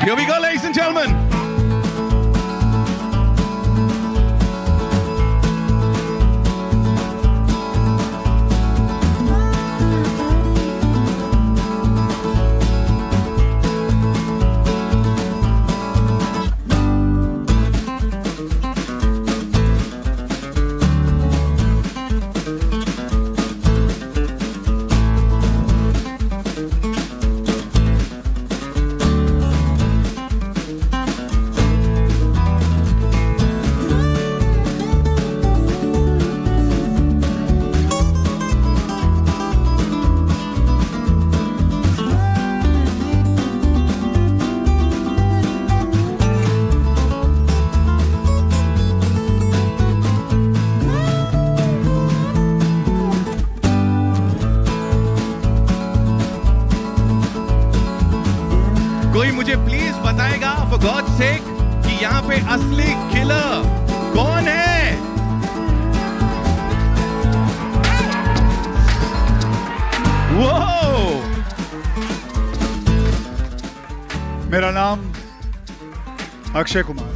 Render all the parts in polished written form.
Here we go, ladies and gentlemen. कोई मुझे please बताएगा फॉर गॉड सेक कि यहाँ पे असली किलर कौन है? वो मेरा नाम अक्षय कुमार।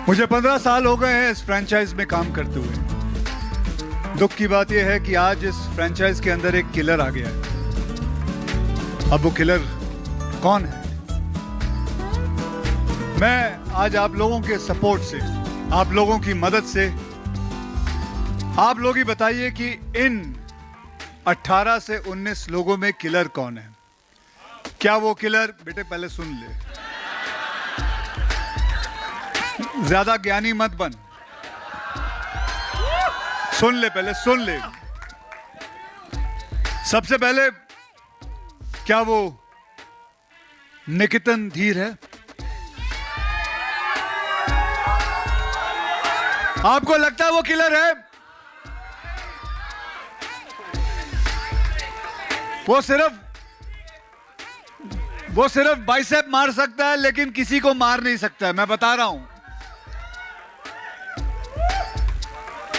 मुझे 15 साल हो गए हैं इस फ्रेंचाइज में काम करते हुए। दुख की बात यह है कि आज इस फ्रेंचाइज के अंदर एक किलर आ गया है। अब वो किलर कौन है? मैं आज आप लोगों के सपोर्ट से, आप लोगों की मदद से, आप लोग ही बताइए कि इन 18 से 19 लोगों में किलर कौन है? क्या वो किलर, बेटे पहले सुन ले, ज्यादा ज्ञानी मत बन, सुन ले, पहले सुन ले। सबसे पहले, क्या वो निकेतन धीर है? आपको लगता है वो किलर है? वो सिर्फ बाइसेप मार सकता है, लेकिन किसी को मार नहीं सकता है। मैं बता रहा हूं।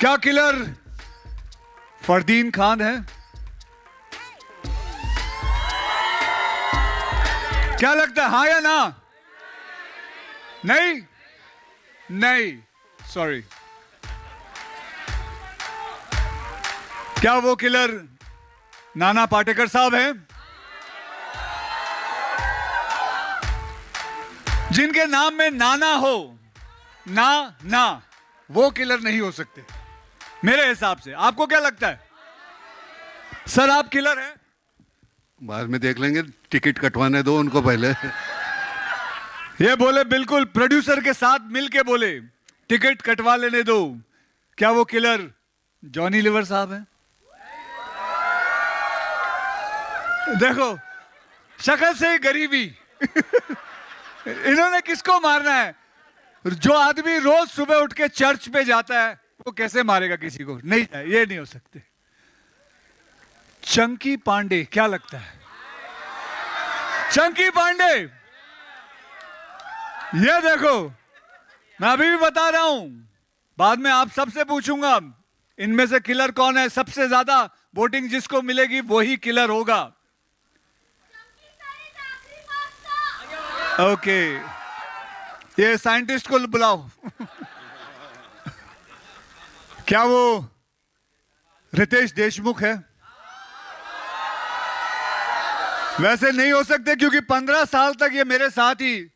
क्या किलर फरदीन खान है? क्या लगता है, हाँ या ना? नहीं, नहीं, सॉरी। क्या वो किलर नाना पाटेकर साहब हैं? जिनके नाम में नाना हो, ना वो किलर नहीं हो सकते मेरे हिसाब से। आपको क्या लगता है? सर आप किलर हैं? बाद में देख लेंगे, टिकट कटवाने दो उनको पहले। ये बोले, बिल्कुल प्रोड्यूसर के साथ मिलके बोले टिकट कटवा लेने दो। क्या वो किलर जॉनी लीवर साहब हैं? देखो शक्ल से ही गरीबी। इन्होंने किसको मारना है? जो आदमी रोज सुबह उठ के चर्च पे जाता है वो कैसे मारेगा किसी को? नहीं, ये नहीं हो सकते। चंकी पांडे, क्या लगता है? चंकी पांडे, ये देखो, मैं अभी भी बता रहा हूं, बाद में आप सबसे पूछूंगा इनमें से किलर कौन है। सबसे ज्यादा वोटिंग जिसको मिलेगी वही किलर होगा। ओके, ये साइंटिस्ट को बुलाओ। क्या वो रितेश देशमुख है? वैसे नहीं हो सकते, क्योंकि 15 साल तक ये मेरे साथ ही,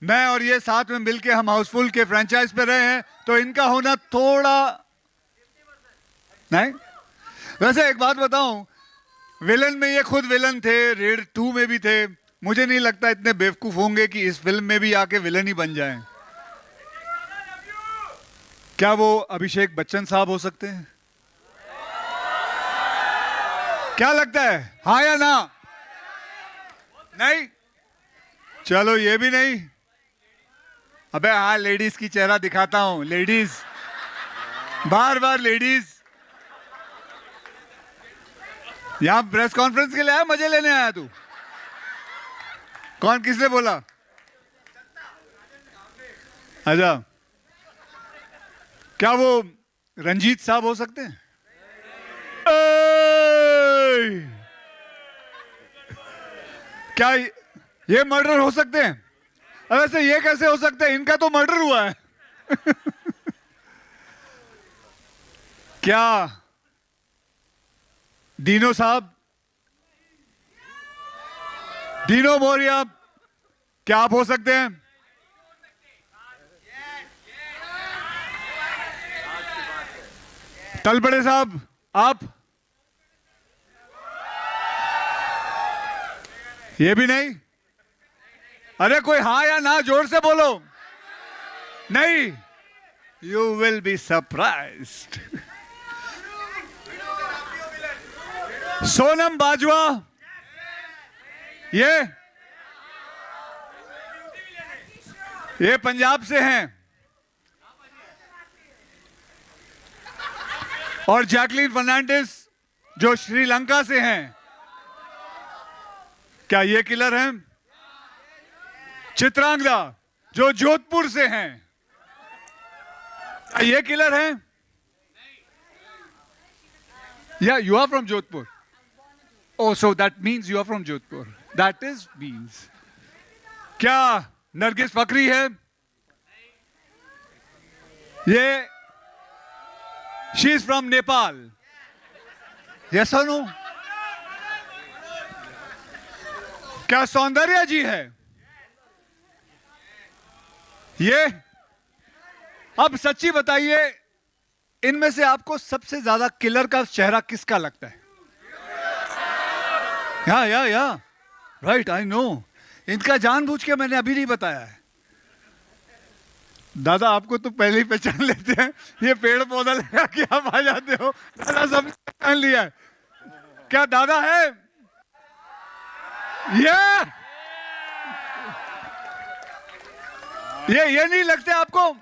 मैं और ये साथ में मिलके हम हाउसफुल के फ्रेंचाइज पे रहे हैं, तो इनका होना थोड़ा नहीं। वैसे एक बात बताऊं, विलन में ये खुद विलन थे, रेड 2 में भी थे। मुझे नहीं लगता इतने बेवकूफ होंगे कि इस फिल्म में भी आके विलन ही बन जाएं। क्या वो अभिषेक बच्चन साहब हो सकते हैं? क्या लगता है, हाँ या ना? नहीं, चलो ये भी नहीं। अबे हाँ, लेडीज की चेहरा दिखाता हूं। लेडीज, बार बार लेडीज। यहां प्रेस कॉन्फ्रेंस के लिए आया, मजे लेने आया तू? कौन, किसने बोला? अच्छा, क्या वो रंजीत साहब हो सकते हैं? क्या ये मर्डर हो सकते हैं? वैसे ये कैसे हो सकते हैं? इनका तो मर्डर हुआ है। क्या डीनो साहब, डीनो मोरिया, क्या आप हो सकते हैं? तलबड़े साहब, आप? ये भी नहीं? अरे कोई हाँ या ना जोर से बोलो। नहीं, you will be surprised. Sonam Bajwa, ये पंजाब से हैं, और जैकलीन फर्नांडिस जो श्रीलंका से हैं। क्या ये किलर हैं? चित्रांगदा जो जोधपुर से हैं, क्या ये किलर हैं? या you are from Jodhpur? Oh, so that means you are from Jodhpur. That is means. क्या नरगिस फकरी है? ये she is from Nepal. Yes or no? क्या सौंदर्या जी है? ये? अब सच्ची बताइए, इनमें से आपको सबसे ज्यादा किलर का चेहरा किसका लगता है? या राइट, आई नो। इनका जानबूझ के मैंने अभी नहीं बताया है। दादा आपको तो पहले ही पहचान लेते हैं, ये पेड़ पौधा लगा के आप आ जाते हो। दादा सब पहचान लिया है। क्या दादा है? ये नहीं लगते आपको?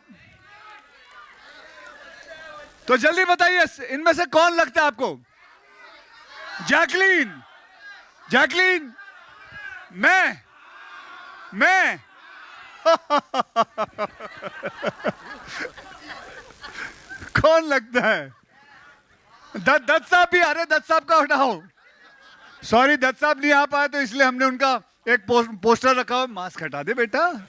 तो जल्दी बताइए, इनमें से कौन लगता है आपको? जैकलीन, जैकलीन, मैं कौन लगता है? दत्त साहब भी? अरे दत्त साहब का हटाओ, सॉरी दत्त साहब नहीं आ पाए तो इसलिए हमने उनका एक पोस्टर रखा हुआ। मास्क हटा दे बेटा।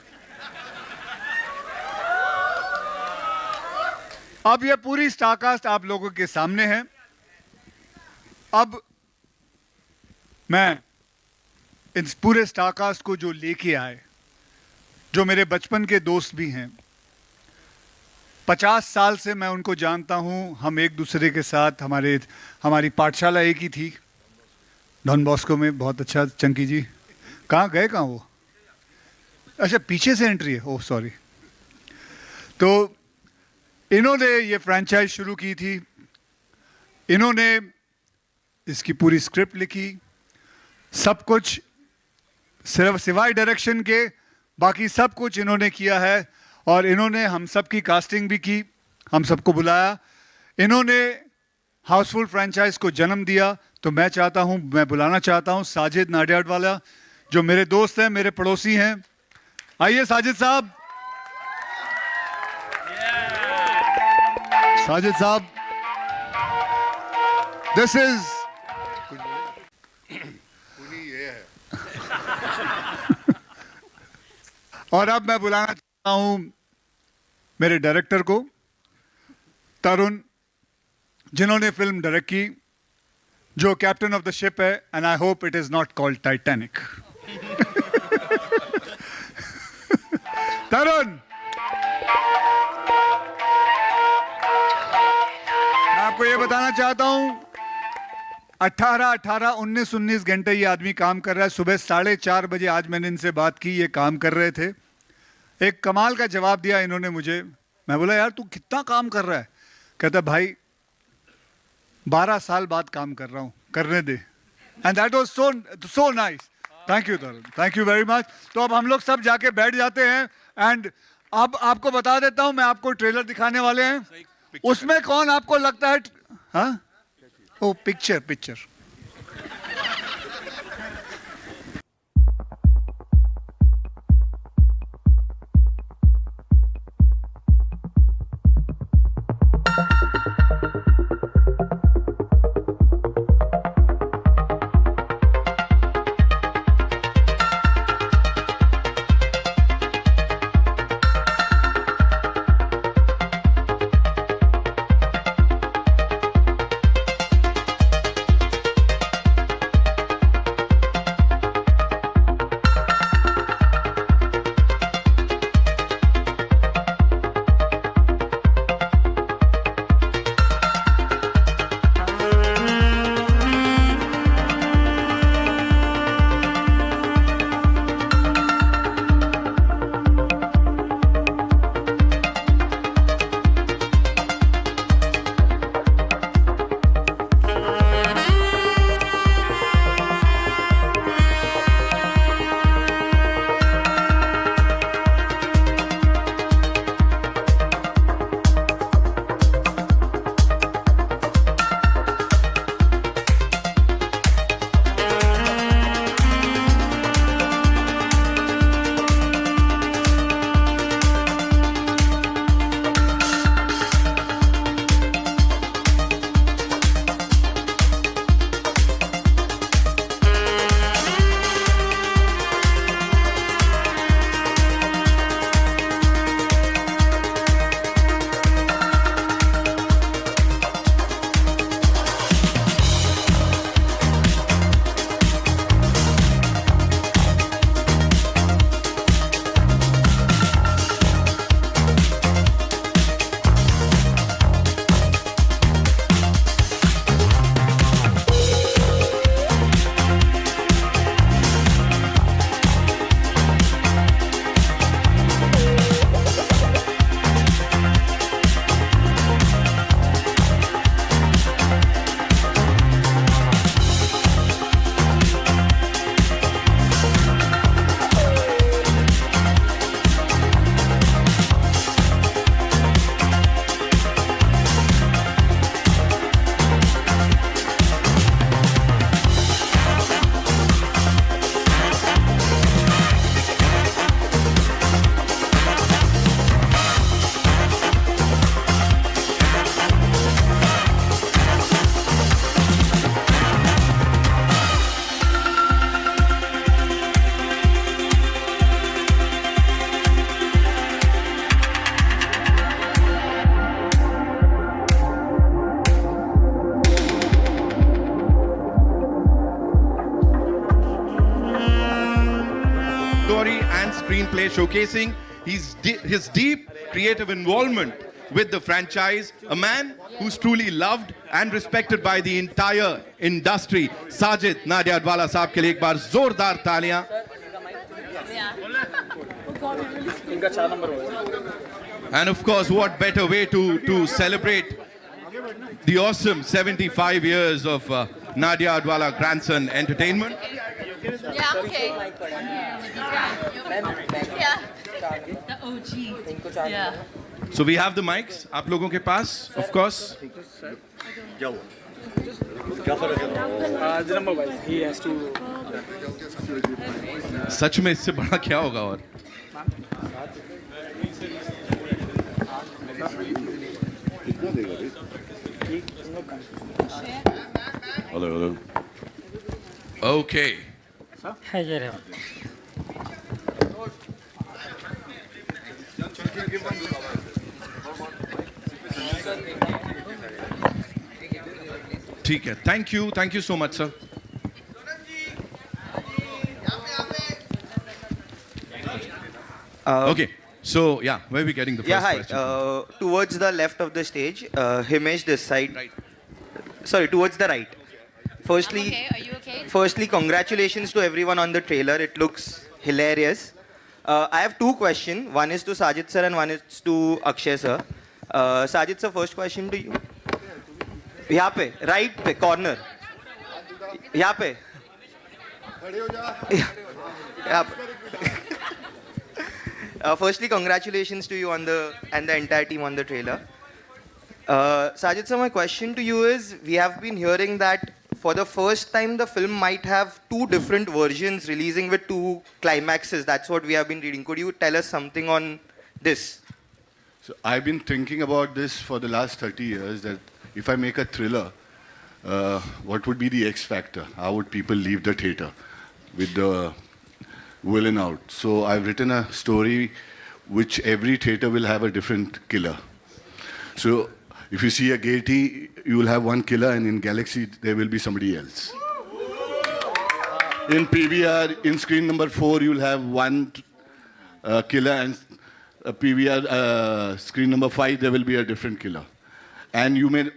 अब ये पूरी स्टारकास्ट आप लोगों के सामने है। अब मैं इस पूरे स्टारकास्ट को जो लेके आए, जो मेरे बचपन के दोस्त भी हैं, 50 साल से मैं उनको जानता हूं। हम एक दूसरे के साथ, हमारी पाठशाला एक ही थी, डॉन बॉस्को में। बहुत अच्छा। चंकी जी कहाँ गए? कहाँ वो? अच्छा, पीछे से एंट्री है। Oh sorry. तो इन्होंने ये फ्रेंचाइज शुरू की थी, इन्होंने इसकी पूरी स्क्रिप्ट लिखी, सब कुछ, सिर्फ सिवाय डायरेक्शन के बाकी सब कुछ इन्होंने किया है। और इन्होंने हम सब की कास्टिंग भी की, हम सबको बुलाया। इन्होंने हाउसफुल फ्रेंचाइज को जन्म दिया। तो मैं बुलाना चाहता हूं साजिद नाडियाडवाला, जो मेरे दोस्त हैं, मेरे पड़ोसी हैं। आइए साजिद साहब। साजिद साहब, दिस इज और अब मैं बुलाना चाहता हूं मेरे डायरेक्टर को, तरुण, जिन्होंने फिल्म डायरेक्ट की, जो कैप्टन ऑफ द शिप है। And I hope it is not called Titanic. Tarun, मैं आपको ये बताना चाहता हूं, 18, 19 घंटे ये आदमी काम कर रहा है। सुबह 4:30 बजे आज मैंने इनसे बात की, ये काम कर रहे थे। एक कमाल का जवाब दिया इन्होंने मुझे। मैं बोला यार तू कितना काम कर रहा है? कहता भाई 12 साल बाद काम कर रहा हूं, करने दे। And that was so nice. Thank you Tarun, thank you very much. तो अब हम लोग सब जाके बैठ जाते हैं। एंड अब आपको बता देता हूं, मैं आपको ट्रेलर दिखाने वाले हैं। उसमें कौन आपको लगता है? हाँ, ओ picture story and screenplay, showcasing his deep creative involvement with the franchise. A man who's truly loved and respected by the entire industry. Sajid Nadiadwala साहब के लिए एक बार जोरदार तालियां. And of course, what better way to celebrate the awesome 75 years of Nadia Adwala Grandson Entertainment. Yeah, okay. Yeah. The OG. Yeah. So we have the mics. आप लोगों के पास, of course. The number wise, he has to. सच में इससे बड़ा क्या होगा और? Hello. Okay. ठीक है. Thank you so much, sir. Okay. So yeah, where are we getting the first Yeah, hi. question? Towards the left of the stage, Himesh this side. Right. Sorry, towards the right. Firstly, I'm okay. Are you okay? firstly, congratulations to everyone on the trailer. It looks hilarious. I have two questions. One is to Sajid sir and one is to Akshay sir. Sajid sir, first question to you. यहाँ पे, right पे, corner. यहाँ पे. यहाँ पे. Firstly, congratulations to you on and the entire team on the trailer. Sajid sir, my question to you is, we have been hearing that for the first time the film might have two different versions releasing with two climaxes. That's what we have been reading. Could you tell us something on this? So I've been thinking about this for the last 30 years, that if I make a thriller, what would be the X factor? How would people leave the theater with the villain out? So I've written a story which every theater will have a different killer. So if you see a Gaiety, you will have one killer, and in Galaxy there will be somebody else. In PVR, in screen number 4, you will have one killer, and PVR screen number 5 there will be a different killer. And you may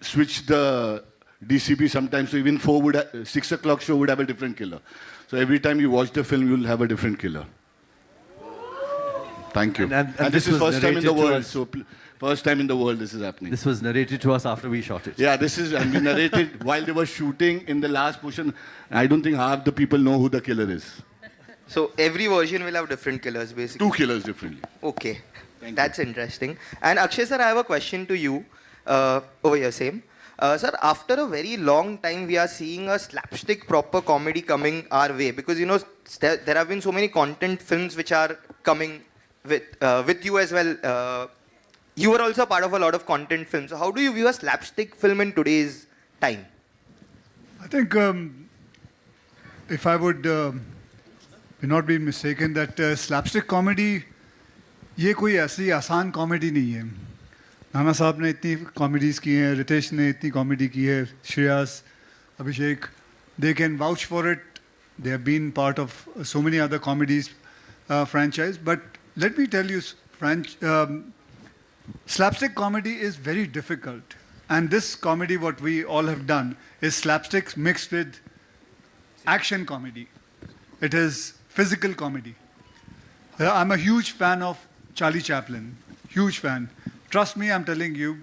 switch the DCP sometimes, so even 6 o'clock show would have a different killer. So every time you watch the film, you will have a different killer. Thank you. And this is was first time in the narrated to world. us. So first time in the world this is happening. This was narrated to us after we shot it. Yeah, this is and we narrated while they were shooting in the last portion. I don't think half the people know who the killer is. So every version will have different killers, basically. 2 killers differently. Okay, that's interesting. And Akshay sir, I have a question to you. Over here, same. Sir, after a very long time, we are seeing a slapstick proper comedy coming our way, because you know there have been so many content films which are coming with you as well. You were also part of a lot of content films. So how do you view a slapstick film in today's time? I think if I would not be mistaken, that slapstick comedy ये कोई ऐसी आसान comedy नहीं है. नाना साहब ने इतनी comedies की हैं, रितेश ने इतनी कॉमेडी की है, श्रेयस, अभिषेक, they can vouch for it. They have been part of so many other comedies franchise. But let me tell you, slapstick comedy is very difficult. And this comedy, what we all have done, is slapsticks mixed with action comedy. It is physical comedy. I'm a huge fan of Charlie Chaplin. Huge fan. Trust me, I'm telling you.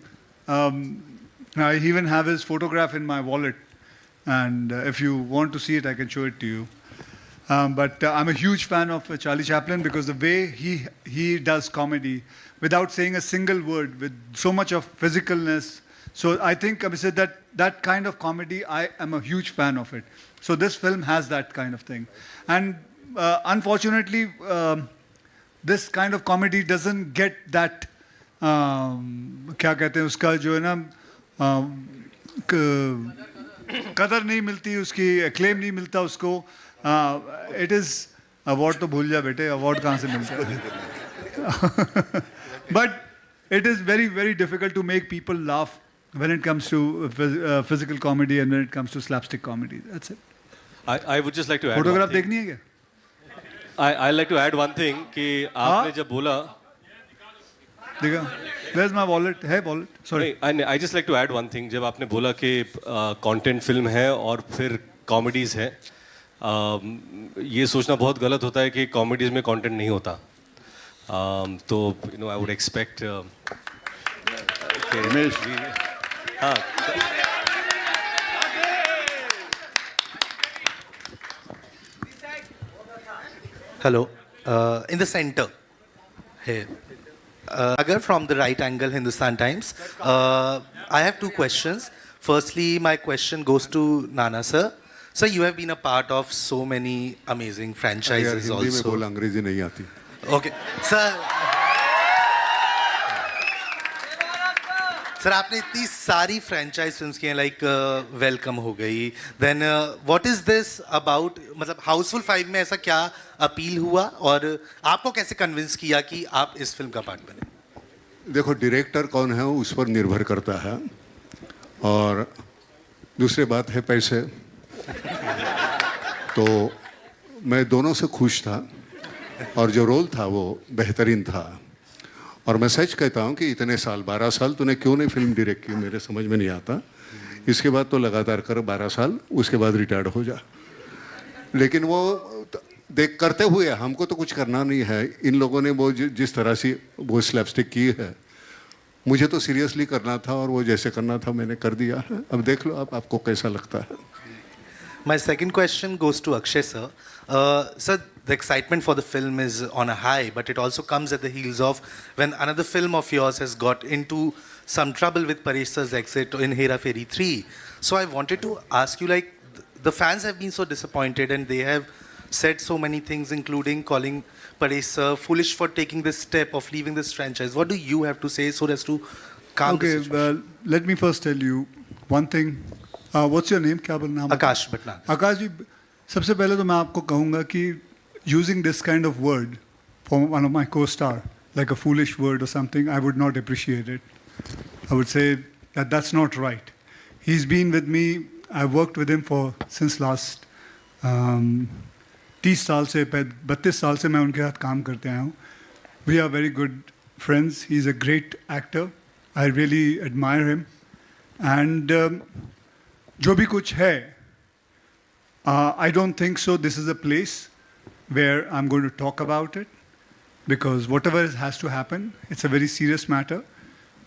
I even have his photograph in my wallet. And if you want to see it, I can show it to you. But I'm a huge fan of Charlie Chaplin because the way he does comedy without saying a single word, with so much of physicalness. So I think I said that kind of comedy, I am a huge fan of it. So this film has that kind of thing. And unfortunately, this kind of comedy doesn't get that, क्या कहते हैं उसका जो है ना, कदर नहीं मिलती उसकी, acclaim नहीं मिलता उसको. It is award तो भूल जा बेटे, award कहाँ से मिलता है? But it is very, very difficult to make people laugh when it comes to physical comedy and when it comes to slapstick comedy. That's it. I would just like to add Photograph one thing. देखनी है क्या? I like to add one thing कि आपने जब बोला देखा, where's my wallet? है wallet? Sorry. नहीं, I just like to add one thing. जब आपने बोला कि कंटेंट फिल्म है और फिर कॉमेडीज है, ये सोचना बहुत गलत होता है कि कॉमेडीज में कंटेंट नहीं होता. तो आई वुड एक्सपेक्ट रमेश, हाँ. Hello. In the center, here. Agar from the right angle, Hindustan Times. I have two questions. Firstly, my question goes to Nana sir. Sir, you have been a part of so many amazing franchises Hindi में also. बोल, अंग्रेजी नहीं आती. Okay, sir. Sir आपने इतनी सारी franchise films की हैं, लाइक वेलकम हो गई, then what is this about, मतलब हाउसफुल 5 में ऐसा क्या अपील हुआ और आपको कैसे कन्विंस किया कि आप इस फिल्म का पार्ट बने? देखो, डायरेक्टर कौन है उस पर निर्भर करता है, और दूसरी बात है पैसे. तो मैं दोनों से खुश था, और जो रोल था वो बेहतरीन था. और मैं सच कहता हूँ कि इतने साल, 12 साल तूने क्यों नहीं फिल्म डायरेक्ट की, मेरे समझ में नहीं आता. इसके बाद तो लगातार कर 12 साल, उसके बाद रिटायर्ड हो जा. लेकिन वो देख करते हुए हमको तो कुछ करना नहीं है. इन लोगों ने वो जिस तरह से वो स्लैपस्टिक की है, मुझे तो सीरियसली करना था, और वो जैसे करना था मैंने कर दिया है. अब देख लो आपको कैसा लगता है. My second question goes to Akshay sir. Sir, the excitement for the film is on a high, but it also comes at the heels of when another film of yours has got into some trouble with Paresh sir's exit in Hera Fairy 3. So I wanted to ask you, like, the fans have been so disappointed and they have said so many things, including calling Paresh sir foolish for taking this step of leaving this franchise. What do you have to say so as to calm the Okay, situation? well, let me first tell you one thing. What's your name? क्या नाम? Akash Bhatnagar. आकाश जी, सबसे पहले तो मैं आपको कहूँगा कि using this kind of word for one of my co-star, like a foolish word or something, I would not appreciate it. I would say that that's not right. He's been with me, I've worked with him since last 30 साल से, 32 साल से मैं उनके साथ काम करते आया हूँ. We are very good friends. He's a great actor. I really admire him. And जो भी कुछ है, I don't think so this is a place where I'm going to talk about it, because whatever has to happen, it's a very serious matter.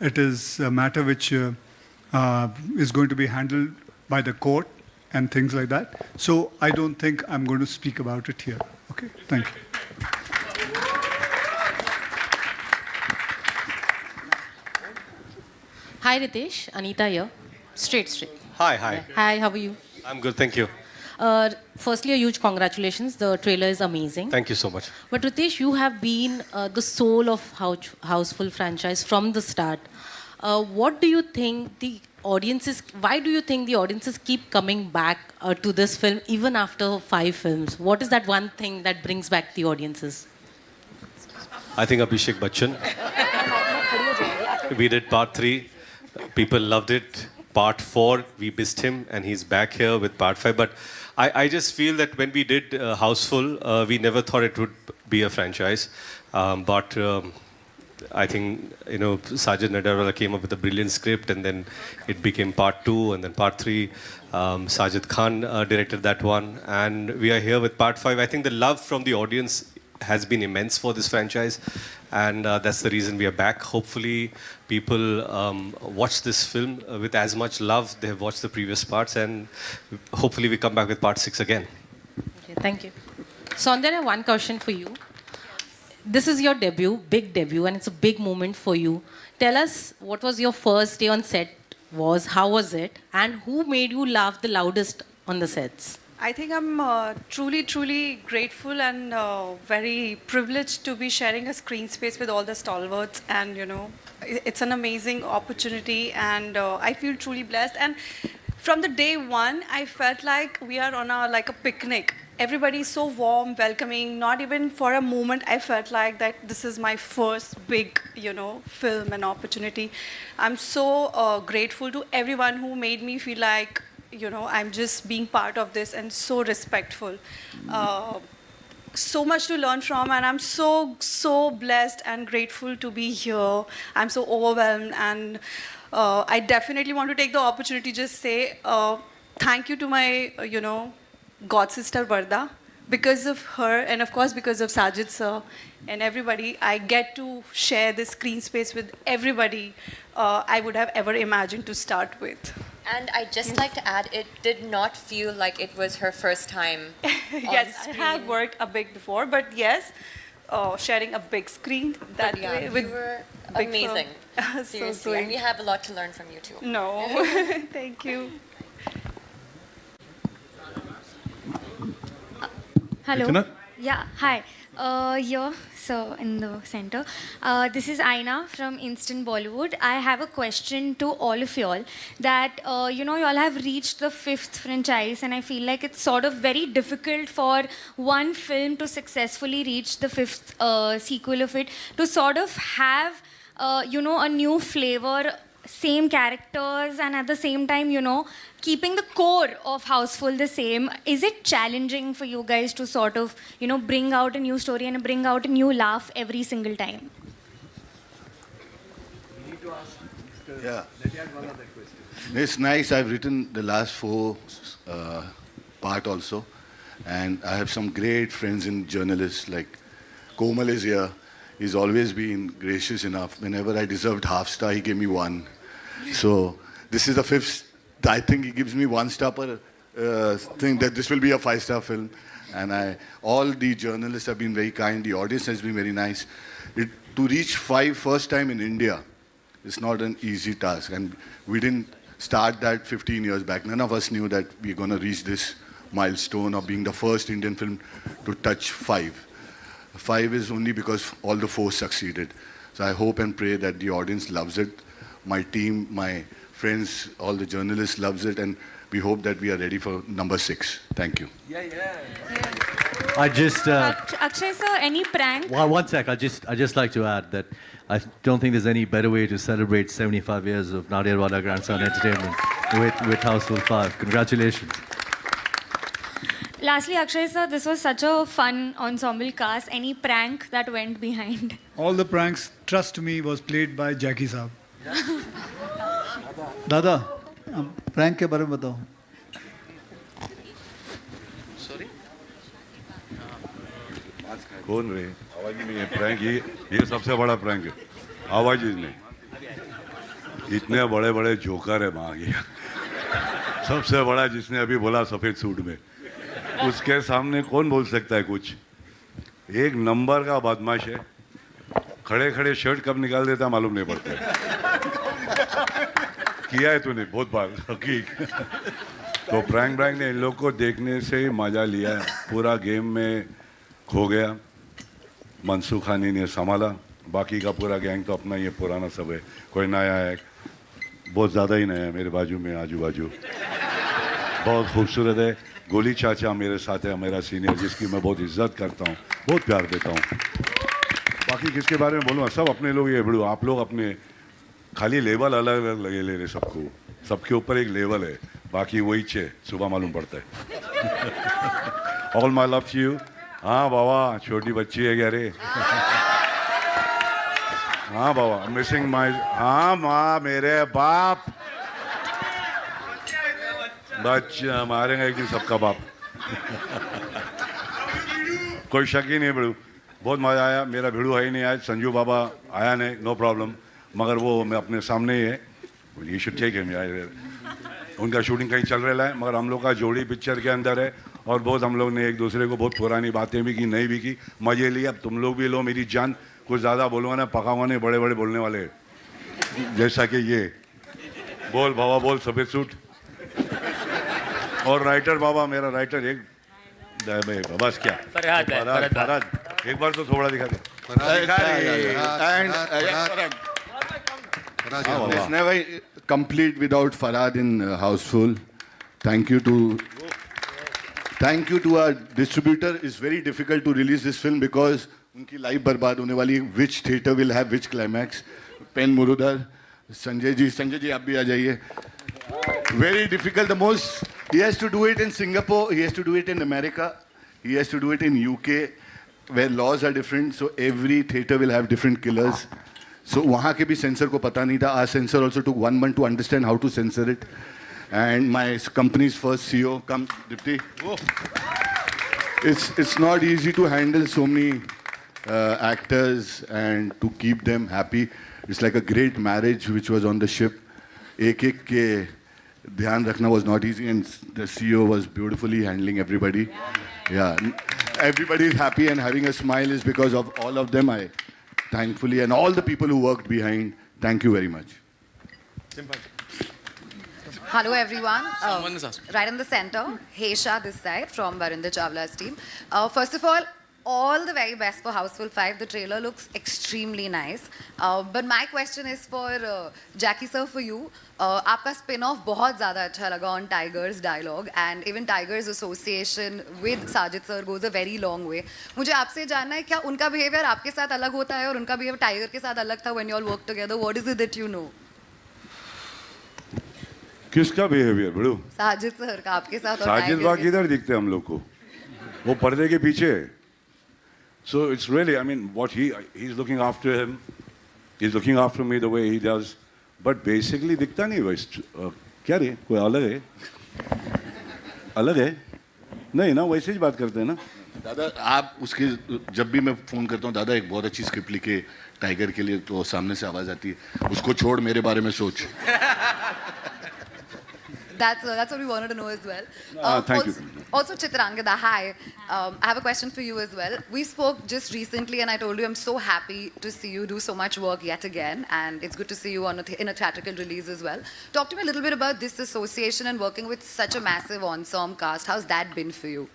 It is a matter which is going to be handled by the court and things like that. So I don't think I'm going to speak about it here. Okay, thank you. Hi Ritesh, Anita here. Straight. Hi. Hi, how are you? I'm good, thank you. Firstly, a huge congratulations. The trailer is amazing. Thank you so much. But Ritesh, you have been the soul of Houseful franchise from the start. What do you think the audiences? Why do you think the audiences keep coming back to this film even after 5 films? What is that one thing that brings back the audiences? I think Abhishek Bachchan. We did part 3. People loved it. Part 4, we missed him, and he's back here with part 5. But I just feel that when we did Houseful, we never thought it would be a franchise. But I think, Sajid Nadarwala came up with a brilliant script, and then it became part 2, and then part 3. Sajid Khan directed that one, and we are here with part 5. I think the love from the audience has been immense for this franchise, and that's the reason we are back. Hopefully, people watch this film with as much love they have watched the previous parts, and hopefully we come back with part 6 again. Okay, thank you. Saundar, I have one question for you. This is your debut, big debut, and it's a big moment for you. Tell us what was your first day on set was, how was it, and who made you laugh the loudest on the sets? I think I'm truly grateful and very privileged to be sharing a screen space with all the stalwarts, and it's an amazing opportunity, and I feel truly blessed. And from the day one, I felt like we are on a picnic. Everybody is so warm, welcoming. Not even for a moment I felt like that this is my first big, film and opportunity. I'm so grateful to everyone who made me feel like, I'm just being part of this, and so respectful. so much to learn from, and I'm so blessed and grateful to be here. I'm so overwhelmed, and I definitely want to take the opportunity to just say thank you to my god sister Varda. Because of her, and of course because of Sajid sir and everybody, I get to share this screen space with everybody I would have ever imagined to start with. And I'd just like to add, it did not feel like it was her first time Yes, on I screen. have worked a bit before, but yes, sharing a big screen that But yeah, way you with were big amazing. film. So Seriously, and we sweet. have a lot to learn from you too. No, thank you. Hello. Yeah, hi. Here, so in the center. This is Aina from Instant Bollywood. I have a question to all of y'all that, you all have reached the 5th franchise, and I feel like it's sort of very difficult for one film to successfully reach the 5th sequel of it, to sort of have, a new flavor, same characters, and at the same time, keeping the core of Houseful the same. Is it challenging for you guys to sort of, bring out a new story and bring out a new laugh every single time? Yeah. It's nice. I've written the last 4 part also. And I have some great friends in journalists, like Komal is here. He's always been gracious enough. Whenever I deserved half star, he gave me 1. So this is the 5th. I think he gives me 1 star per thing that this will be a 5-star film. And all the journalists have been very kind. The audience has been very nice. To reach 5 first time in India is not an easy task. And we didn't start that 15 years back. None of us knew that we're going to reach this milestone of being the first Indian film to touch 5. 5 is only because all the 4 succeeded. So I hope and pray that the audience loves it. My team, my friends, all the journalists loves it, and we hope that we are ready for number 6. Thank you. I just Akshay sir, any prank? one sec. I just like to add that I don't think there's any better way to celebrate 75 years of Nadir Wala Grandson Entertainment with Houseful 5. Congratulations. Lastly, Akshay sir, this was such a fun ensemble cast. Any prank that went behind? All the pranks, trust me, was played by Jackie साहब. दादा, prank के बारे में बताओ. कौन रे? आवाज ही नहीं है. प्रैंक ये सबसे बड़ा प्रैंक है. आवाज ही नहीं. इतने बड़े बड़े जोकर है वहाँ के. सबसे बड़ा जिसने अभी बोला सफेद सूट में, उसके सामने कौन बोल सकता है कुछ? एक नंबर का बदमाश है. खड़े खड़े शर्ट कब निकाल देता मालूम नहीं पड़ता. किया है तूने बहुत बार. तो प्रैंक ने इन लोग को देखने से ही मजा लिया. पूरा गेम में खो गया. मनसूख खानी ने संभाला. बाकी का पूरा गैंग तो अपना ये पुराना सब है. कोई नया है, बहुत ज़्यादा ही नया है. मेरे बाजू में आजू बाजू बहुत खूबसूरत है. गोली चाचा मेरे साथ है, मेरा सीनियर, जिसकी मैं बहुत इज्जत करता हूँ, बहुत प्यार देता हूँ. बाकी किसके बारे में बोलूँ? सब अपने लोग. ये बड़ू आप लोग अपने खाली लेवल अलग अलग लगे ले रहे. सबको सबके ऊपर एक लेवल है. बाकी वही छे सुबह मालूम पड़ता है. All my love to you. हाँ बाबा, छोटी बच्ची है क्या रे? हाँ बाबा, मिसिंग माई. हाँ माँ, मेरे बाप. बच्चा मारेंगे एक दिन सबका बाप. कोई शक ही नहीं बड़ू. बहुत मज़ा आया. मेरा भिड़ू है ही नहीं आज. संजू बाबा आया नहीं, नो प्रॉब्लम. मगर वो मैं अपने सामने ही है. ये शुड टेक हिम. उनका शूटिंग कहीं चल रहा है, मगर हम लोग का जोड़ी पिक्चर के अंदर है. और बहुत हम लोग ने एक दूसरे को बहुत पुरानी बातें भी की, नहीं भी की. मजे लिए. अब तुम लोग भी लो मेरी जान. कुछ ज़्यादा बोलूँगा ना, पकाऊंगा नहीं. बड़े बड़े बोलने वाले जैसा कि ये बोल बाबा, बोल सफ़ेद सूट. और राइटर बाबा, मेरा राइटर एक बस क्या फरहाद. एक बार तो थोड़ा दिखा दे. It's never complete without Farhad in Houseful. Thank you to our distributor. It's very difficult to release this film because उनकी लाइफ बर्बाद होने वाली. Which theater will have which climax? Pen Murudhar, Sanjay ji आप भी आ जाइए. Very difficult. The most, he has to do it in Singapore, he has to do it in America, he has to do it in UK. where laws are different, so every theater will have different killers. So वहाँ के भी censor को पता नहीं था. Our censor also took 1 month to understand how to censor it. And my company's first CEO, come, Dipti. It's not easy to handle so many actors and to keep them happy. It's like a great marriage which was on the ship. एक के ध्यान रखना was not easy, and the CEO was beautifully handling everybody. Yeah, everybody is happy and having a smile is because of all of them. I thankfully, and all the people who worked behind, thank you very much. Hello everyone. Right in the center, Hesha this side from Varinder Chawla's team. First of all the very best for Houseful 5. The trailer looks extremely nice. But my question is for Jackie sir, for you. आपका spin-off बहुत ज़्यादा अच्छा लगा on Tiger's dialogue, and even Tiger's association with Sajid sir goes a very long way. मुझे आपसे जानना है क्या उनका behavior आपके साथ अलग होता है और उनका behavior Tiger के साथ अलग था when you all work together? What is it that you know? किसका बिहेवियर बड़ू? साजिद सर का आपके साथ और साजिद Tiger वाह के किधर दिखते हैं हम लोग को? वो पर्दे के पीछे. So it's really, I mean, what he's looking after him, he's looking after me the way he does, but basically दिखता नहीं वैसे. क्या रे? कोई अलग है? अलग है? नहीं ना, वैसे ही बात करते हैं ना. दादा आप उसके जब भी मैं फोन करता हूँ, दादा एक बहुत अच्छी स्क्रिप्ट लिखे टाइगर के लिए, तो सामने से आवाज आती है, उसको छोड़ मेरे बारे में सोच. That's what we wanted to know as well. Thank you. Also, Chitrangada, hi. I have a question for you as well. We spoke just recently, and I told you I'm so happy to see you do so much work yet again, and it's good to see you on in a theatrical release as well. Talk to me a little bit about this association and working with such a massive ensemble cast. How's that been for you?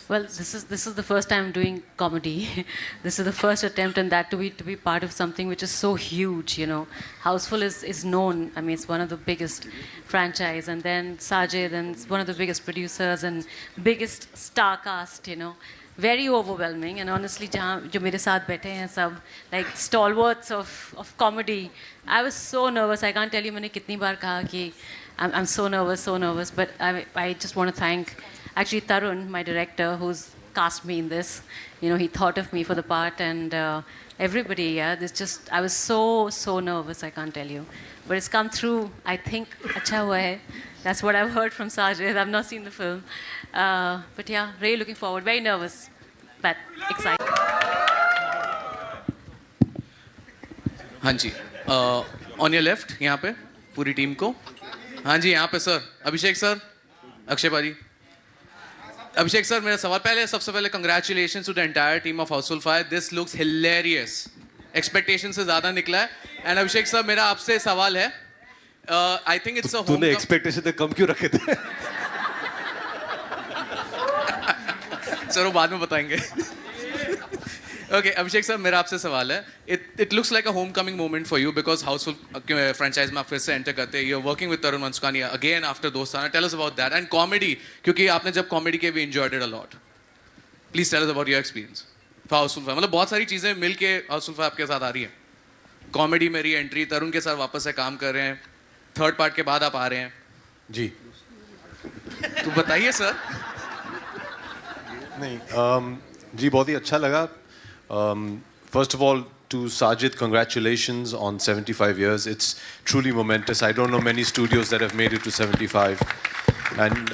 Well, this is the first time I'm doing comedy. This is the first attempt, and that to be part of something which is so huge, you know. Houseful is known. I mean, it's one of the biggest franchise, and then Sajid, and it's one of the biggest producers and biggest star cast, you know. Very overwhelming, and honestly, जो मेरे साथ बैठे हैं सब, like stalwarts of comedy. I was so nervous. I can't tell you मैंने कितनी बार कहा कि I'm so nervous. But I just want to thank actually Tarun, my director, who's cast me in this. You know, he thought of me for the part, and everybody. Yeah, I was so nervous. I can't tell you, but it's come through. I think अच्छा हुआ है. That's what I've heard from Sajid. I've not seen the film, but yeah, really looking forward. Very nervous, but excited. हाँ जी, on your left यहाँ पे पूरी team को. हाँ जी, यहाँ पे सर, अभिषेक सर, अक्षय भाजी. Abhishek sir, मेरा सवाल पहले सबसे पहले congratulations to the entire team of Houseful 5. This looks hilarious. Expectation से ज़्यादा निकला है. And Abhishek sir, मेरा आपसे सवाल है. I think it's a home. तूने expectation से कम क्यों रखे थे? सर वो बाद में बताएंगे. Okay, Abhishek sir, मेरा आपसे सवाल है. It looks like a homecoming moment for you because Houseful franchise में आप फिर से enter करते हैं. You're working with Tarun Mansukhani again after Dostana. Tell us about that. And comedy, क्योंकि आपने जब comedy किया, we enjoyed it a lot. Please tell us about your experience for Houseful 5. मतलब बहुत सारी चीजें मिल के Houseful 5 आपके साथ आ रही हैं. Comedy में re-entry, तरुण के साथ वापस से काम कर रहे हैं. Third part के बाद आप आ रहे हैं. जी. तो बताइए सर. नहीं, जी बहुत ही अच्छा लगा. First of all, to Sajid, congratulations on 75 years. It's truly momentous. I don't know many studios that have made it to 75. And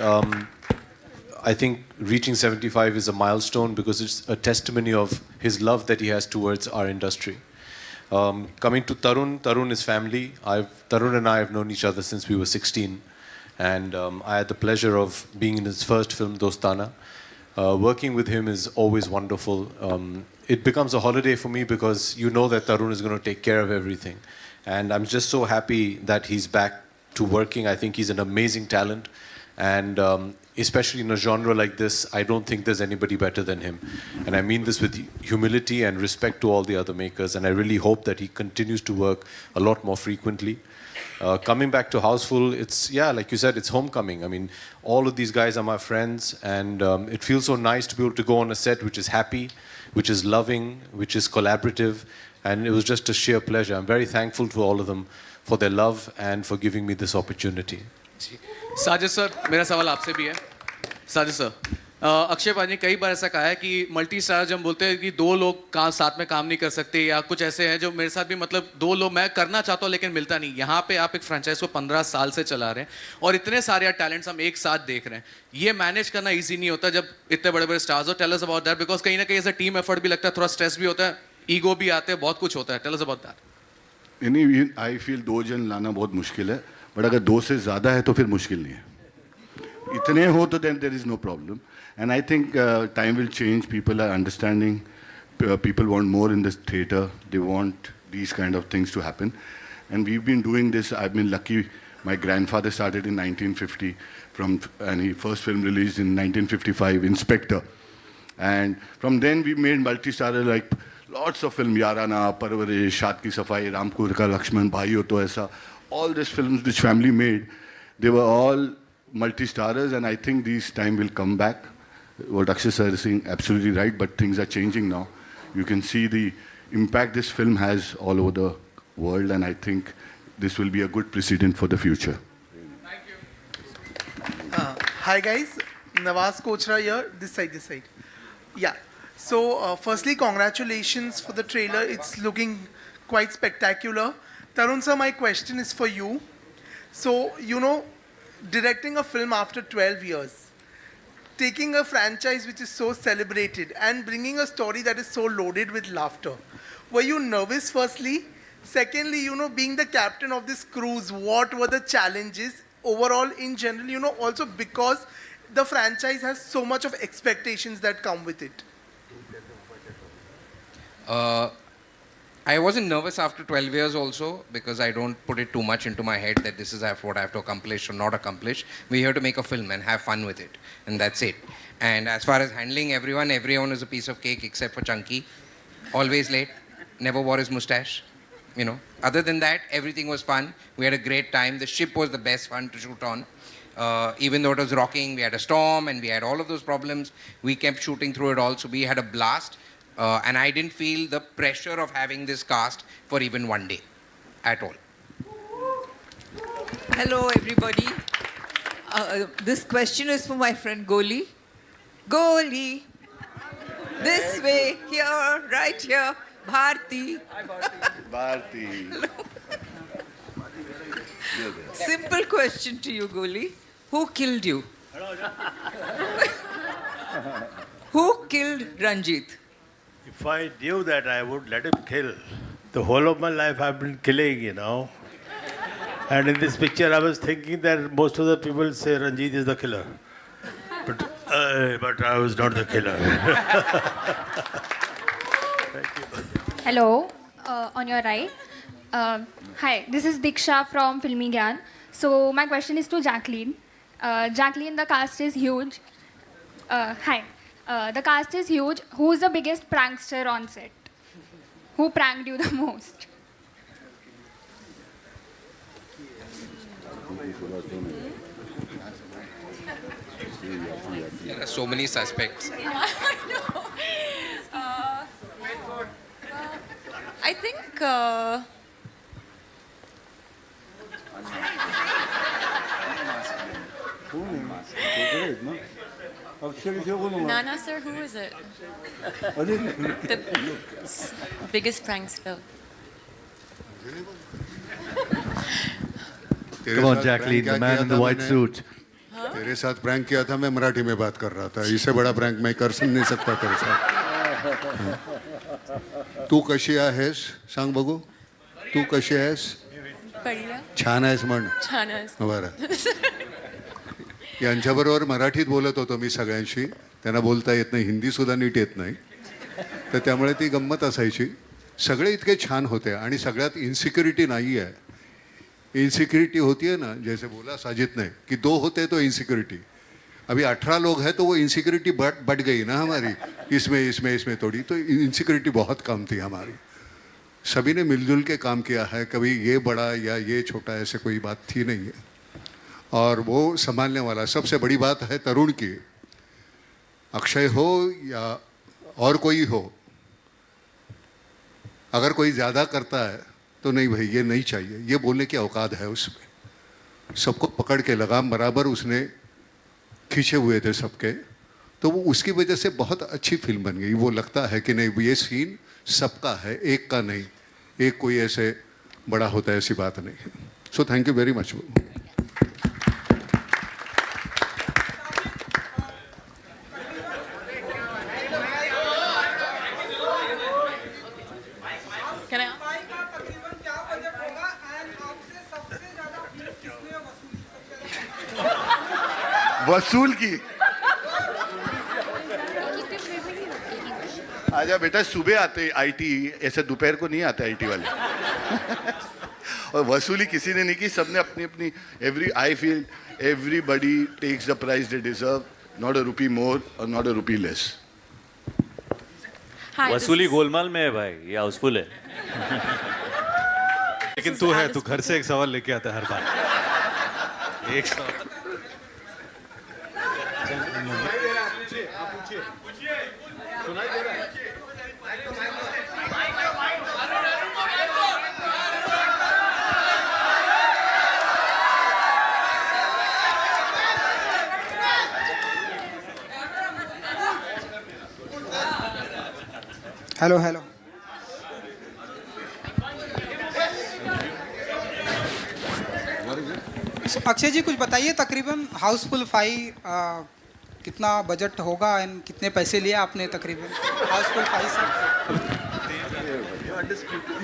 I think reaching 75 is a milestone because it's a testimony of his love that he has towards our industry. Coming to Tarun is family. Tarun and I have known each other since we were 16. And I had the pleasure of being in his first film, Dostana. Working with him is always wonderful. It becomes a holiday for me because you know that Tarun is going to take care of everything. And I'm just so happy that he's back to working. I think he's an amazing talent. And especially in a genre like this, I don't think there's anybody better than him. And I mean this with humility and respect to all the other makers. And I really hope that he continues to work a lot more frequently. Coming back to Houseful, it's, yeah, like you said, it's homecoming. I mean, all of these guys are my friends, and it feels so nice to be able to go on a set which is happy, which is loving, which is collaborative, and it was just a sheer pleasure. I'm very thankful to all of them for their love and for giving me this opportunity. Sajid sir, मेरा सवाल आपसे भी है. Sajid sir, Akshay पाजी ने कई बार ऐसा कहा है कि मल्टी स्टार जब हम बोलते हैं कि दो लोग साथ में काम नहीं कर सकते, या कुछ ऐसे हैं जो मेरे साथ भी, मतलब दो लोग मैं करना चाहता हूँ लेकिन मिलता नहीं। यहाँ पे आप एक फ्रेंचाइज को 15 साल से चला रहे हैं और इतने सारे टैलेंट्स हम एक साथ देख रहे हैं। ये मैनेज करना ईजी नहीं होता जब इतने बड़े बड़े स्टार्स हो। Tell us about that, because कहीं ना कहीं ऐसा टीम एफर्ट भी लगता है, थोड़ा स्ट्रेस भी होता है, ईगो भी आते हैं, बहुत कुछ होता है। Tell us about that. I feel 2 जन लाना बहुत मुश्किल है, बट अगर 2 से ज़्यादा है तो फिर मुश्किल नहीं है। इतने हो तो then there is no problem, and I think time will change, people are understanding, people want more in this theatre, they want these kind of things to happen, and we've been doing this. I've been lucky. My grandfather started in 1950 and his first film released in 1955, Inspector, and from then we made multi-starrer like lots of films, Yarana, Parvarish, Shaad Ki Safai, Ramkur Ka Lakshman, Bhai Ho To Aisa, all these films which family made, they were all multi-starrers, and I think these time will come back. What Akshay sir is saying, absolutely right, but things are changing now. You can see the impact this film has all over the world, and I think this will be a good precedent for the future. Hi guys, Nawaz Kochra here, this side. Yeah, so firstly congratulations for the trailer, it's looking quite spectacular. Tarun sir, my question is for you. So, you know, directing a film after 12 years, taking a franchise which is so celebrated and bringing a story that is so loaded with laughter, were you nervous firstly? Secondly, you know, being the captain of this cruise, what were the challenges overall in general, you know, also because the franchise has so much of expectations that come with it? I wasn't nervous after 12 years also, because I don't put it too much into my head that this is what I have to accomplish or not accomplish. We're here to make a film and have fun with it, and that's it. And as far as handling everyone is a piece of cake except for Chunky. Always late, never wore his mustache, you know. Other than that, everything was fun. We had a great time. The ship was the best fun to shoot on. Even though it was rocking, we had a storm and we had all of those problems. We kept shooting through it all, so we had a blast. And I didn't feel the pressure of having this cast for even one day at all. Hello, everybody. This question is for my friend Goli. Goli. This way, here, right here. Bharti. Bharti. Simple question to you, Goli. Who killed you? Who killed Ranjit? If I knew that, I would let him kill. The whole of my life I've been killing, you know. And in this picture, I was thinking that most of the people say Ranjit is the killer. But I was not the killer. Hello, on your right. Hi, this is Diksha from Filmi Gyan. So my question is to Jacqueline. Jacqueline, the cast is huge. Hi, the cast is huge. Who's the biggest prankster on set? Who pranked you the most? There are so many suspects. I think Nana sir, who is it? The biggest prankster. Come on, Jacqueline, the man in the white suit. तेरे साथ prank किया था, मैं मराठी में बात कर रहा था. इससे बड़ा प्रैंक मैं कर नहीं सकता तेरे साथ. तू कशी आहेस सांग बघू. तू कशी आहेस. छान आहेस म्हण. छान आहेस. बरं. यांच्याबरोबर मराठीत बोलत होतो मी सगळ्यांशी. त्यांना बोलता येत नाही, हिंदी सुद्धा नीट येत नाही. तर त्यामुळे ती गंमत असायची. सगळे इतके छान होते आणि सगळ्यात इनसिक्युरिटी नाही आहे. इनसिक्योरिटी होती है ना, जैसे बोला साजिद ने कि 2 होते तो इनसिक्योरिटी. अभी 18 लोग हैं तो वो इनसिक्योरिटी बढ़ गई ना हमारी. इसमें थोड़ी तो इनसिक्योरिटी बहुत कम थी हमारी. सभी ने मिलजुल के काम किया है. कभी ये बड़ा या ये छोटा ऐसे कोई बात थी नहीं है. और वो संभालने वाला सबसे बड़ी बात है तरुण की. अक्षय हो या और कोई हो, अगर कोई ज़्यादा करता है तो नहीं भाई ये नहीं चाहिए, ये बोलने की औकात है उसमें. सबको पकड़ के लगाम बराबर उसने खींचे हुए थे सबके. तो वो उसकी वजह से बहुत अच्छी फिल्म बन गई। वो लगता है कि नहीं ये सीन सबका है, एक का नहीं, एक कोई ऐसे बड़ा होता है ऐसी बात नहीं है। So thank you very much. वसूल की आजा बेटा, सुबह आते आईटी, ऐसे दोपहर को नहीं आते आईटी वाले। और वसूली किसी ने नहीं की, सबने अपनी अपनी I feel everybody takes the price they deserve, not a rupee more और नॉट अ रुपी लेस। वसूली गोलमाल में है भाई, ये हाउसफुल है। लेकिन तू है, तू घर से एक सवाल लेके आता है हर बार। एक सवाल हेलो हेलो। अक्षय जी कुछ बताइए, तकरीबन हाउसफुल 5 कितना बजट होगा एंड कितने पैसे लिए आपने तकरीबन हाउसफुल 5 से?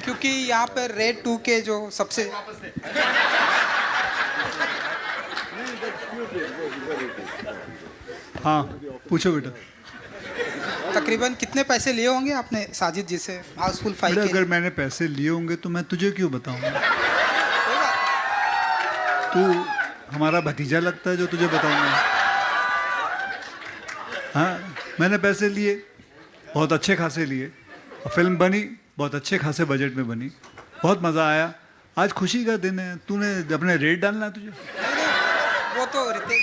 क्योंकि यहाँ पर रेड 2 के जो सबसे हाँ पूछो बेटा। तकरीबन कितने पैसे लिए होंगे आपने साजिद जी से हाउसफुल 5 के? अगर मैंने पैसे लिए होंगे तो मैं तुझे क्यों बताऊंगा? तू हमारा भतीजा लगता है जो तुझे बताऊंगा। हाँ मैंने पैसे लिए, बहुत अच्छे खासे लिए, और फिल्म बनी बहुत अच्छे खासे बजट में बनी, बहुत मज़ा आया। आज खुशी का दिन है, तूने अपने रेट डालना है तुझे? वो तो रितेश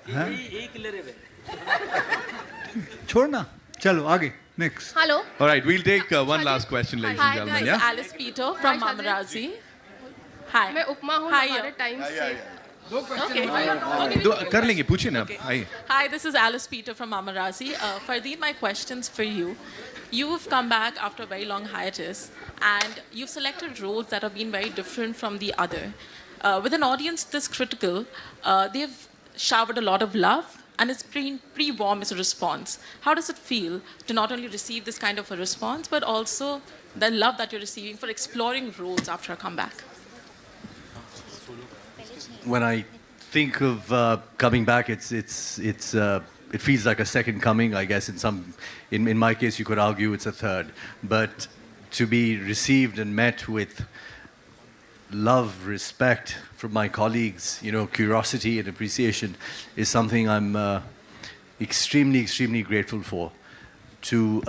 जी छोड़ना, चलो आगे next. Hello. All right, we'll take one last question, ladies and gentlemen. Hi, Yeah. Alice Peter from Mamarazi. Hi. मैं उपमा हूँ हमारे टाइम से. Okay. कर लेंगे, पूछिए ना। आइए। Hi, this is Alice Peter from Mamarazi. Fardeen, my question's for you. You've come back after a very long hiatus, and you've selected roles that have been very different from the other. With an audience this critical, they've showered a lot of love, and it's pretty warm as a response. How does it feel to not only receive this kind of a response, but also the love that you're receiving for exploring roles after a comeback? When I think of coming back, it feels like a second coming. I guess in my case, you could argue it's a third. But to be received and met with love, respect from my colleagues, curiosity and appreciation is something I'm extremely, extremely grateful for. To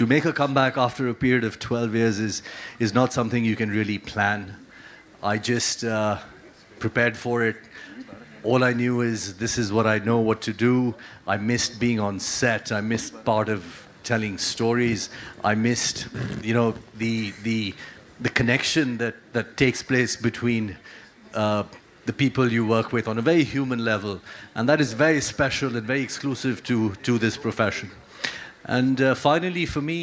make a comeback after a period of 12 years is not something you can really plan. I just prepared for it. All I knew is this is what I know what to do. I missed being on set. I missed part of telling stories. I missed, the connection that takes place between the people you work with on a very human level. And that is very special and very exclusive to this profession. And finally, for me,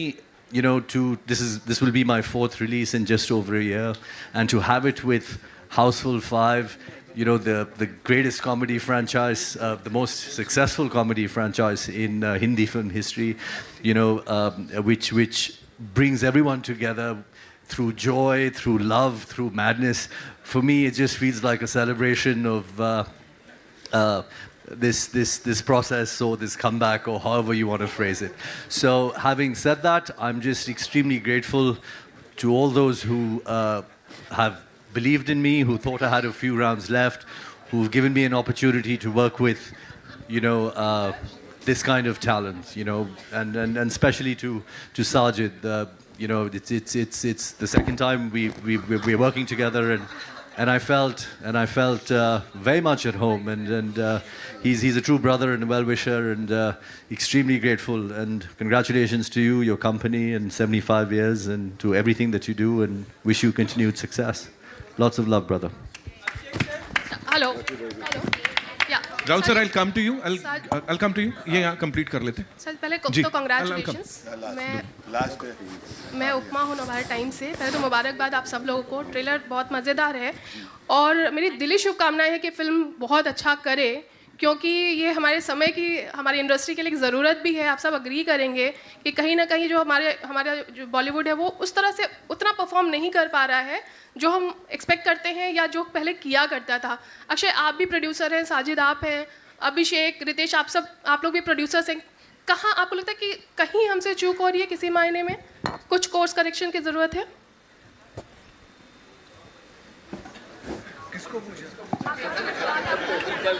this will be my 4th release in just over a year. And to have it with Houseful 5, the greatest comedy franchise, the most successful comedy franchise in Hindi film history, which brings everyone together through joy, through love, through madness. For me, it just feels like a celebration of this process or this comeback or however you want to phrase it. So having said that, I'm just extremely grateful to all those who have believed in me, who thought I had a few rounds left, who've given me an opportunity to work with, this kind of talent, and especially to Sajid. It's the second time we're working together, and I felt very much at home, and he's a true brother and a well-wisher, and extremely grateful. And congratulations to you, your company, and 75 years, and to everything that you do, and wish you continued success. Lots of love, brother. Hello. Rahul sir, I'll come to you. I'll come to you. ये यहाँ complete कर लेते हैं. Sir पहले जी, तो I'll come. Congratulations मैं उपमा हूँ noir time से. पहले तो मुबारकबाद आप सब लोगों को. ट्रेलर बहुत मज़ेदार है और मेरी दिली शुभकामनाएं है कि फ़िल्म बहुत अच्छा करे, क्योंकि ये हमारे समय की, हमारी इंडस्ट्री के लिए एक ज़रूरत भी है. आप सब अग्री करेंगे कि कहीं ना कहीं जो हमारा जो बॉलीवुड है वो उस तरह से उतना परफॉर्म नहीं कर पा रहा है जो हम एक्सपेक्ट करते हैं या जो पहले किया करता था. अक्षय आप भी प्रोड्यूसर हैं, साजिद आप हैं, अभिषेक, रितेश, आप लोग भी प्रोड्यूसर्स हैं. कहाँ आपको लगता है कि कहीं हमसे चूक हो रही है, किसी मायने में कुछ कोर्स करेक्शन की ज़रूरत है?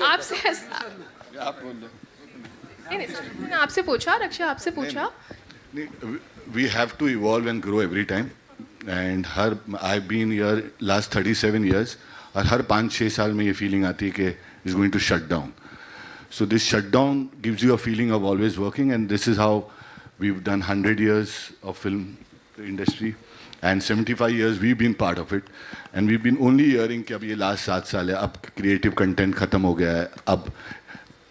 आपसे आप बोल नहीं सर, मैंने आपसे पूछा, रक्षा आपसे पूछा. We have to evolve and grow every time. And I've been here last 37 years. और हर 5-6 साल में ये feeling आती है कि it's going to shut down. So this shutdown gives you a feeling of always working, and this is how we've done 100 years of film industry, and 75 years we've been part of it, and we've been only hearing कि अब ये last 7 साल है, अब creative content खत्म हो गया है, अब.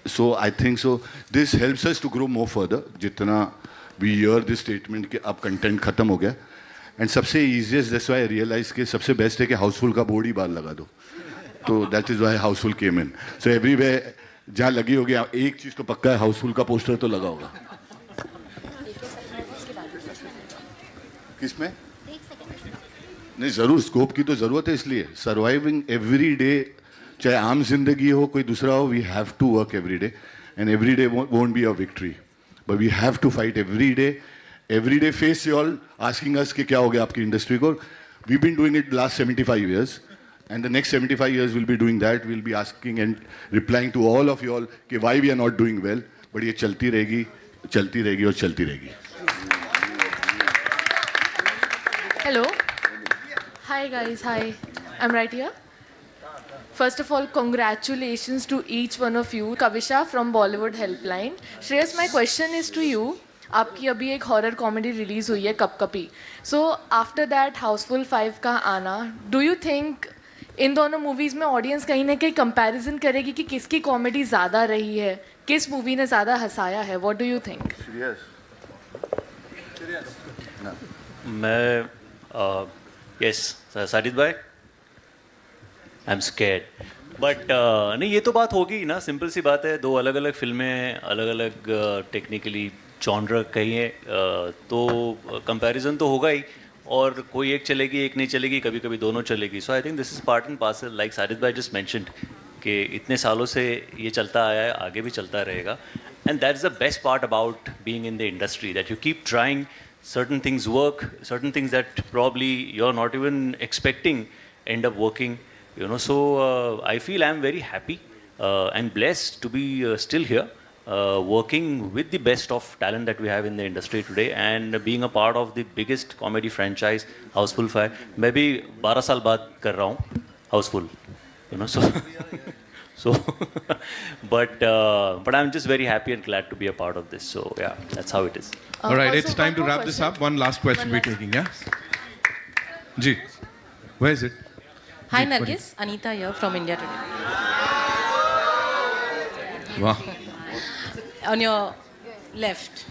So I think so this helps us to grow more further. जितना we hear this statement कि अब content खत्म हो गया, and सबसे easiest that's why I realized कि सबसे best है कि हाउसफुल का बोर्ड ही बाहर लगा दो. तो that is why Housefull came in. So everywhere जहाँ लगी होगी, एक चीज तो पक्का है, हाउसफुल का पोस्टर तो लगा होगा. किसमें? नहीं, जरूर स्कोप की तो जरूरत है, इसलिए सर्वाइविंग एवरी डे, चाहे आम जिंदगी हो कोई दूसरा हो, we have to work every day, and every day won't be a victory, but we have to fight every day face you all asking us कि क्या हो गया आपकी इंडस्ट्री को. We been doing it last 75 years. And the next 75 years we'll be doing that. We'll be asking and replying to all of you all कि why we are not doing well. But ये चलती रहेगी और चलती रहेगी. Hello. Hi guys. Hi. I'm right here. First of all, congratulations to each one of you. Kavisha from Bollywood Helpline. Shreyas, my question is to you. आपकी अभी एक horror comedy release हुई है कपकपी. सो आफ्टर दैट हाउसफुल 5 का आना, do you think in दोनों movies में audience कहीं ना कहीं कंपैरिजन करेगी कि किसकी कॉमेडी ज़्यादा रही है, किस मूवी ने ज़्यादा हंसाया है? What do you think? मैं यस साजिद भाई, आई एम स्कैर्ड, बट नहीं, ये तो बात होगी ना, सिंपल सी बात है. दो अलग अलग फिल्में, अलग अलग टेक्निकली जॉनर कहिए, तो कंपैरिजन तो होगा ही, और कोई एक चलेगी एक नहीं चलेगी, कभी कभी दोनों चलेगी. So I think this is part and parcel, like Sajid भाई जस्ट मेंशन्ड कि इतने सालों से ये चलता आया है, आगे भी चलता रहेगा. And that is the best part about being in the industry, that you keep trying. Certain things work, certain things that probably you're not even expecting end up working, you know. So I feel I'm very happy and blessed to be still here, working with the best of talent that we have in the industry today, and being a part of the biggest comedy franchise, Houseful 5. मैं भी 12 साल बाद कर रहा हूँ Houseful, you know. So but I'm just very happy and glad to be a part of this. So yeah, that's how it is. All right, it's time to wrap this up. One last question we're taking, yeah? Ji, where is it? Hi Nargis, Anita here from India Today. Wow. On your left.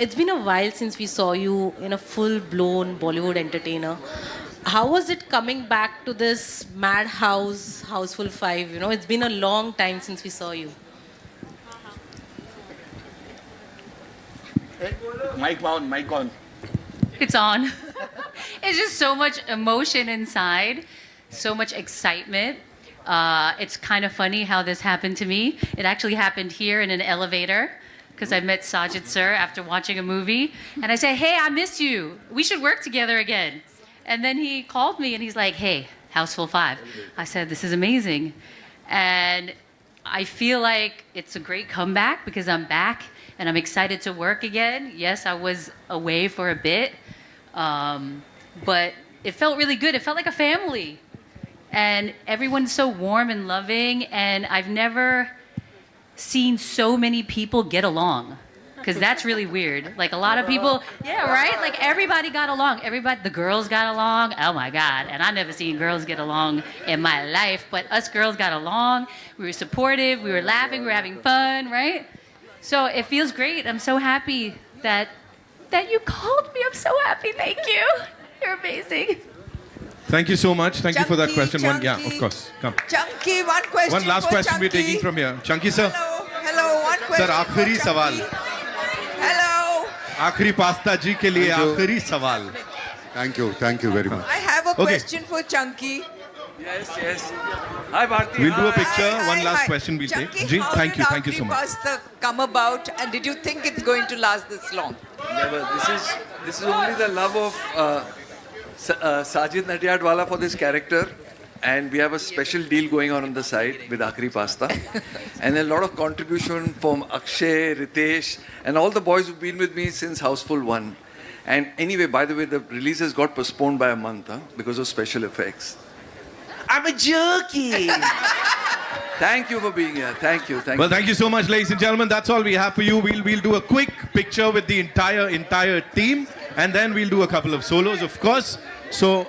It's been a while since we saw you in a full-blown Bollywood entertainer. How was it coming back to this madhouse, Houseful 5? You know, it's been a long time since we saw you. Mic on. It's on. It's just so much emotion inside, so much excitement. It's kind of funny how this happened to me. It actually happened here in an elevator because I met Sajid sir after watching a movie. And I said, hey, I miss you. We should work together again. And then he called me and he's like, hey, Houseful 5. I said, this is amazing. And I feel like it's a great comeback because I'm back and I'm excited to work again. Yes, I was away for a bit, but it felt really good. It felt like a family. And everyone's so warm and loving, and I've never seen so many people get along. because that's really weird. Like a lot of people, yeah, right? Like everybody got along. Everybody, the girls got along. Oh my God. And I never seen girls get along in my life, but us girls got along. We were supportive. We were laughing. We were having fun, right? So it feels great. I'm so happy that you called me. I'm so happy. Thank you. You're amazing. Thank you so much. Thank you for that Chunky, question. One, yeah, of Chunky. course. Come. Chunky, one question. One last for question we're Chunky. taking from here. Chunky sir. Hello, one question. Sir, आखिरी for सवाल. Chunky. Hello. आखिरी pasta जी के लिए आखिरी सवाल. Thank you very much. I have a question for Chunky. Yes. Hi, Bharti. We'll do a picture. Hi, One last hi. question we'll take. Chunky, Ji, how thank did you. Thank you so Akhri much. Pasta come about, and did you think it's going to last this long? Never. This is only the love of Sajid Natyadwala for this character, and we have a special deal going on the side with Akhri Pasta, and a lot of contribution from Akshay, Ritesh, and all the boys who've been with me since Houseful 1. And anyway, by the way, the release has got postponed by a month because of special effects. I'm a jerky. Thank you for being here. Thank you. Well, thank you so much, ladies and gentlemen. That's all we have for you. We'll do a quick picture with the entire team, and then we'll do a couple of solos, of course. So